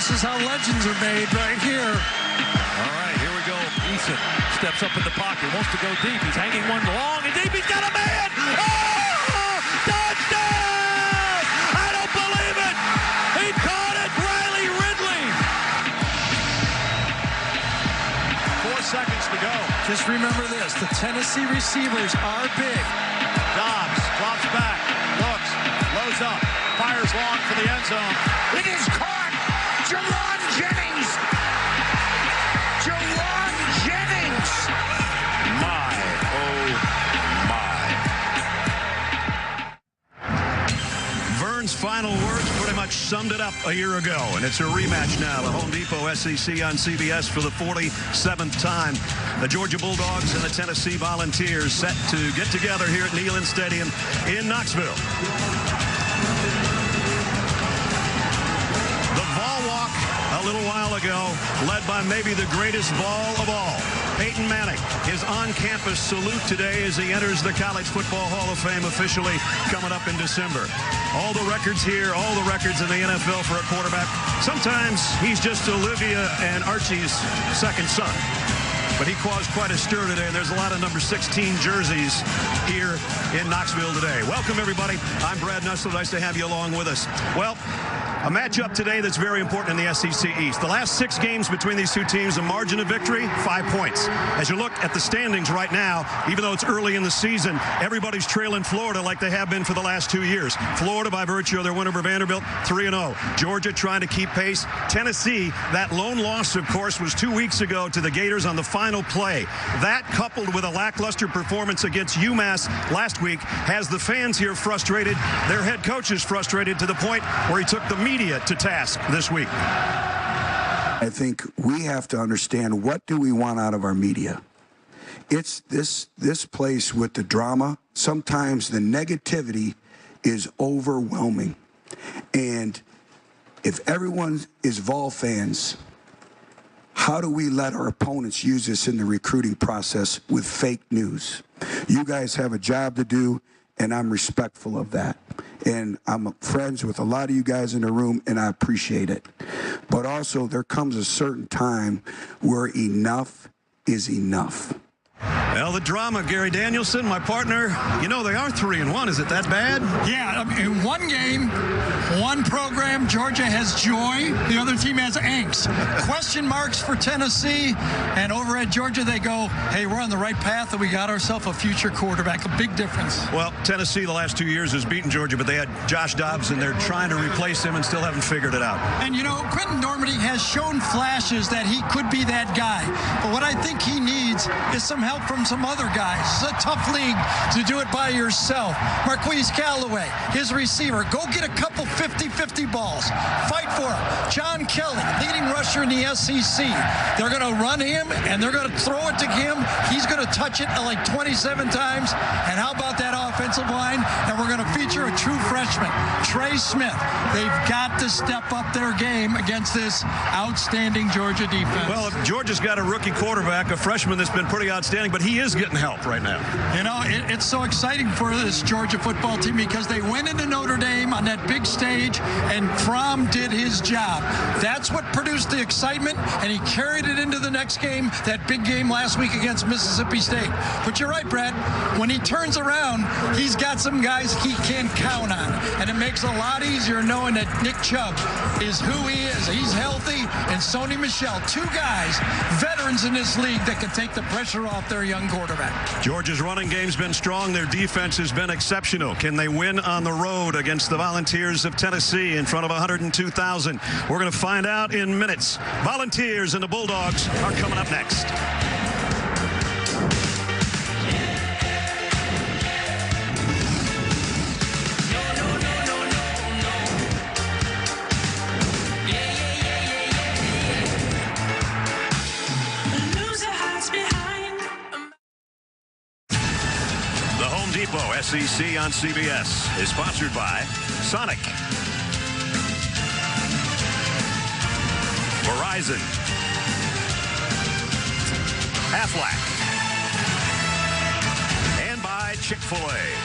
This is how legends are made right here. All right, here we go. Eason steps up in the pocket, wants to go deep. He's hanging one long and deep. He's got a man. Oh! Touchdown! I don't believe it. He caught it. Riley Ridley. 4 seconds to go. Just remember this. The Tennessee receivers are big. Dobbs drops back, looks, loads up, fires long for the end zone. It is caught. Jawan Jennings. Jawan Jennings. My, oh my. Vern's final words pretty much summed it up a year ago, and it's a rematch now. The Home Depot SEC on CBS for the 47th time. The Georgia Bulldogs and the Tennessee Volunteers set to get together here at Neyland Stadium in Knoxville. The Vol Walk a little while ago, led by maybe the greatest Vol of all, Peyton Manning. His on-campus salute today as he enters the College Football Hall of Fame officially coming up in December. All the records here, all the records in the NFL for a quarterback. Sometimes he's just Olivia and Archie's second son. But he caused quite a stir today, and there's a lot of number 16 jerseys here in Knoxville today. Welcome, everybody. I'm Brad Nussler. Nice to have you along with us. Well, a matchup today that's very important in the SEC East. The last 6 games between these two teams, a margin of victory, 5 points. As you look at the standings right now, even though it's early in the season, everybody's trailing Florida like they have been for the last 2 years. Florida, by virtue of their win over Vanderbilt, 3-0. Georgia trying to keep pace. Tennessee, that lone loss, of course, was 2 weeks ago to the Gators on the final play. That, coupled with a lackluster performance against UMass last week, has the fans here frustrated. Their head coach is frustrated to the point where he took the media to task this week. I think we have to understand, what do we want out of our media? It's this place with the drama. Sometimes the negativity is overwhelming. And if everyone is Vol fans, how do we let our opponents use this in the recruiting process with fake news? You guys have a job to do, and I'm respectful of that. And I'm friends with a lot of you guys in the room, and I appreciate it. But also, there comes a certain time where enough is enough. Well, the drama, Gary Danielson, my partner, you know they are 3-1. Is it that bad? Yeah, in one game, one program, Georgia has joy. The other team has angst. Question marks for Tennessee. And over at Georgia, they go, hey, we're on the right path, and we got ourselves a future quarterback. A big difference. Well, Tennessee the last 2 years has beaten Georgia, but they had Josh Dobbs, and they're trying to replace him and still haven't figured it out. And, you know, Quentin Normandy has shown flashes that he could be that guy. But what I think he needs is some help from some other guys. It's a tough league to do it by yourself. Marquise Callaway, his receiver, go get a couple 50-50 balls. Fight for him. John Kelly, leading rusher in the SEC. They're going to run him, and they're going to throw it to him. He's going to touch it like 27 times. And how about that offensive line? And we're going to feature a true freshman, Trey Smith. They've got to step up their game against this outstanding Georgia defense. Well, if Georgia's got a rookie quarterback, a freshman that's been pretty outstanding, but he is getting help right now. You know, it's so exciting for this Georgia football team because they went into Notre Dame on that big stage, and Fromm did his job. That's what produced the excitement, and he carried it into the next game, that big game last week against Mississippi State. But you're right, Brad. When he turns around, he's got some guys he can count on, and it makes it a lot easier knowing that Nick Chubb is who he is. He's healthy, and Sony Michel, 2 guys, veterans in this league that can take the pressure off their young quarterback. Georgia's running game's been strong. Their defense has been exceptional. Can they win on the road against the Volunteers of Tennessee in front of 102,000? We're going to find out in minutes. Volunteers and the Bulldogs are coming up next. SEC on CBS is sponsored by Sonic, Verizon, Aflac, and by Chick-fil-A.